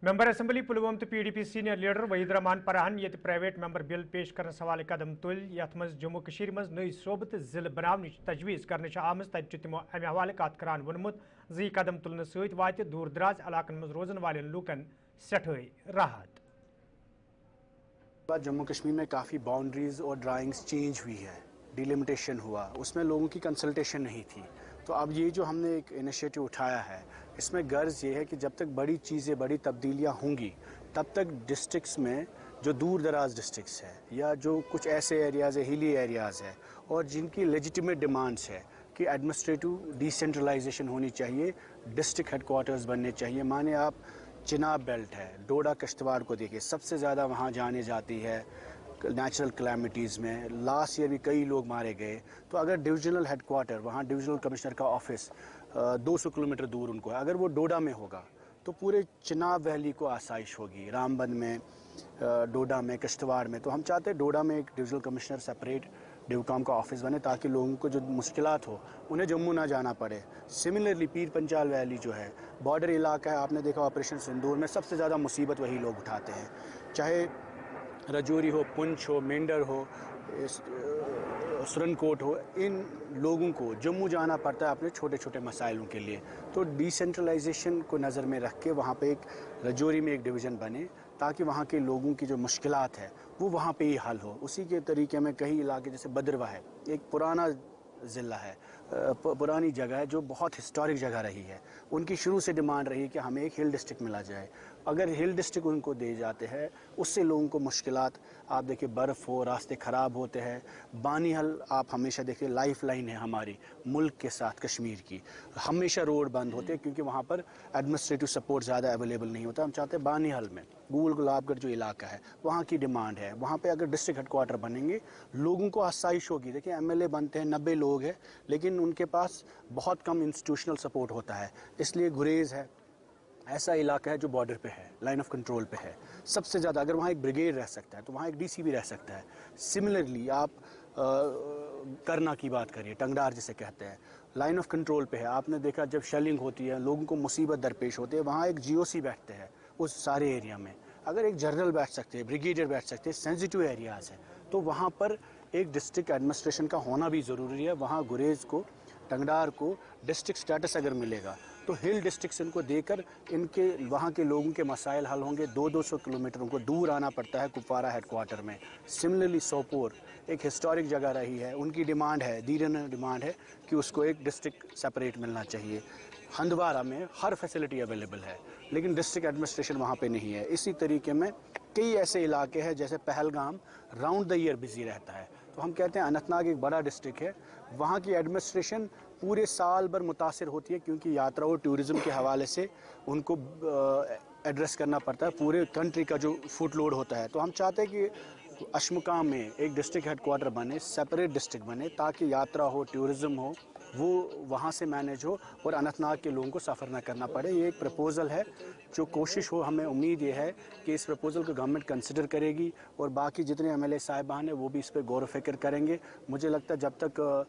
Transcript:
Member assembly पुलवम तो PDP senior leader Waheed Rahman Farhan ये private member bill पेश कर हवाले कदम तुल यथ मज जम्मू कशीर मज नई सोबत जिले बनाने तजवीज़ कर आम तत तमो अमे हवाले कत करान वोनमुत जी कदम तुलने सत वात दूर दराज इलाकन मज रोजन वाले लूकन सठई राहत। जम्मू कश्मीर में काफ़ी बाउंड्रीज और ड्राइंग्स चेंज हुई है, डिलिमिटेशन हुआ, उसमें लोगों की कंसल्टेशन नहीं थी। तो अब ये जो हमने एक इनिशिएटिव उठाया है, इसमें गर्ज ये है कि जब तक बड़ी चीज़ें, बड़ी तब्दीलियाँ होंगी, तब तक डिस्ट्रिक्ट्स में जो दूर दराज डिस्ट्रिक्ट्स है या जो कुछ ऐसे एरियाज़ है, हिली एरियाज़ है और जिनकी लेजिटिमेट डिमांड्स है कि एडमिनिस्ट्रेटिव डिसेंट्रलाइजेशन होनी चाहिए, डिस्ट्रिक्ट हेडक्वार्टर्स बनने चाहिए। माने आप चिनाब बेल्ट है, डोडा किश्तवाड़ को देखिए, सबसे ज़्यादा वहाँ जाने जाती है नेचुरल क्लैमिटीज़ में। लास्ट ईयर भी कई लोग मारे गए। तो अगर डिविजनल हेडक्वार्टर, वहाँ डिविजनल कमिश्नर का ऑफिस 200 किलोमीटर दूर उनको है, अगर वो डोडा में होगा तो पूरे चिनाब वैली को आसाइश होगी, रामबन में, डोडा में, किश्तवाड़ में। तो हम चाहते हैं डोडा में एक डिविजनल कमिश्नर सेपरेट डिवकॉम का ऑफिस बने ताकि लोगों को जो मुश्किलात हो उन्हें जम्मू ना जाना पड़े। सिमिलरली पीर पंचाल वैली जो है बॉर्डर इलाका है, आपने देखा ऑपरेशन सिंदूर में सबसे ज़्यादा मुसीबत वही लोग उठाते हैं, चाहे रजौरी हो, पुंछ हो, मेंढर हो, सुरनकोट हो, इन लोगों को जम्मू जाना पड़ता है अपने छोटे छोटे मसाइलों के लिए। तो डिसेंट्रलाइजेशन को नज़र में रख के वहाँ पे एक रजौरी में एक डिवीज़न बने ताकि वहाँ के लोगों की जो मुश्किलात है वो वहाँ पे ही हल हो। उसी के तरीके में कई इलाके जैसे बदरवा है, एक पुराना ज़िला है, पुरानी जगह है जो बहुत हिस्टोरिक जगह रही है, उनकी शुरू से डिमांड रही कि हमें एक हिल डिस्ट्रिक्ट मिला जाए। अगर हिल डिस्ट्रिक्ट उनको दे जाते हैं, उससे लोगों को मुश्किलात, आप देखिए बर्फ़ हो, रास्ते ख़राब होते हैं। बानीहल आप हमेशा देखिए लाइफ लाइन है हमारी मुल्क के साथ कश्मीर की, हमेशा रोड बंद होते हैं क्योंकि वहाँ पर एडमिनिस्ट्रेटिव सपोर्ट ज़्यादा अवेलेबल नहीं होता। हम चाहते हैं बानीहल में, गूल गुलाबगढ़ जो इलाका है वहाँ की डिमांड है, वहाँ पे अगर डिस्ट्रिक्ट हेडक्वार्टर बनेंगे लोगों को आसाइश होगी। देखिए MLA बनते हैं 90 लोग हैं लेकिन उनके पास बहुत कम इंस्टीट्यूशनल सपोर्ट होता है, इसलिए गुरेज है ऐसा इलाका है जो बॉर्डर पे है, लाइन ऑफ कंट्रोल पे है सबसे ज़्यादा। अगर वहाँ एक ब्रिगेड रह सकता है तो वहाँ एक DC भी रह सकता है। सिमिलरली आप करना की बात करिए, टंगडार जिसे कहते हैं, लाइन ऑफ कंट्रोल पे है। आपने देखा जब शेलिंग होती है, लोगों को मुसीबत दरपेश होती है, वहाँ एक GOC बैठते हैं उस सारे एरिया में। अगर एक जनरल बैठ सकते हैं, ब्रिगेडियर बैठ सकते हैं, सेंसिटिव एरियाज़ है, तो वहाँ पर एक डिस्ट्रिक्ट एडमिनिस्ट्रेशन का होना भी ज़रूरी है। वहाँ गुरेज को, टंगडार को डिस्ट्रिक्ट स्टेटस अगर मिलेगा तो हिल डिस्ट्रिक्ट्स इनको देकर इनके वहाँ के लोगों के मसाइल हल होंगे। 200 किलोमीटर उनको दूर आना पड़ता है कुपवारा हेडक्वार्टर में। सिमिलरली सोपोर एक हिस्टोरिक जगह रही है, उनकी डिमांड है, दीरन डिमांड है कि उसको एक डिस्ट्रिक्ट सेपरेट मिलना चाहिए। हंदवारा में हर फैसिलिटी अवेलेबल है लेकिन डिस्ट्रिक्ट एडमिनिस्ट्रेशन वहाँ पे नहीं है। इसी तरीके में कई ऐसे इलाके हैं जैसे Pahalgam round the year busy रहता है। तो हम कहते हैं अनंतनाग एक बड़ा डिस्ट्रिक्ट है, वहाँ की एडमिनिस्ट्रेशन पूरे साल भर मुतासिर होती है क्योंकि यात्रा और टूरिज़्म के हवाले से उनको एड्रेस करना पड़ता है पूरे कंट्री का जो फुट लोड होता है। तो हम चाहते हैं कि अशमुकाम में एक डिस्ट्रिक्ट हेडक्वार्टर बने, सेपरेट डिस्ट्रिक्ट बने ताकि यात्रा हो, टूरिज़्म हो, वो वहाँ से मैनेज हो और अनंतनाग के लोगों को सफ़र ना करना पड़े। ये एक प्रपोज़ल है जो कोशिश हो, हमें उम्मीद ये है कि इस प्रपोज़ल को गवर्नमेंट कंसिडर करेगी और बाकी जितने MLA साहिबान हैं वो भी इस पर गौर व फिक्र करेंगे। मुझे लगता है जब तक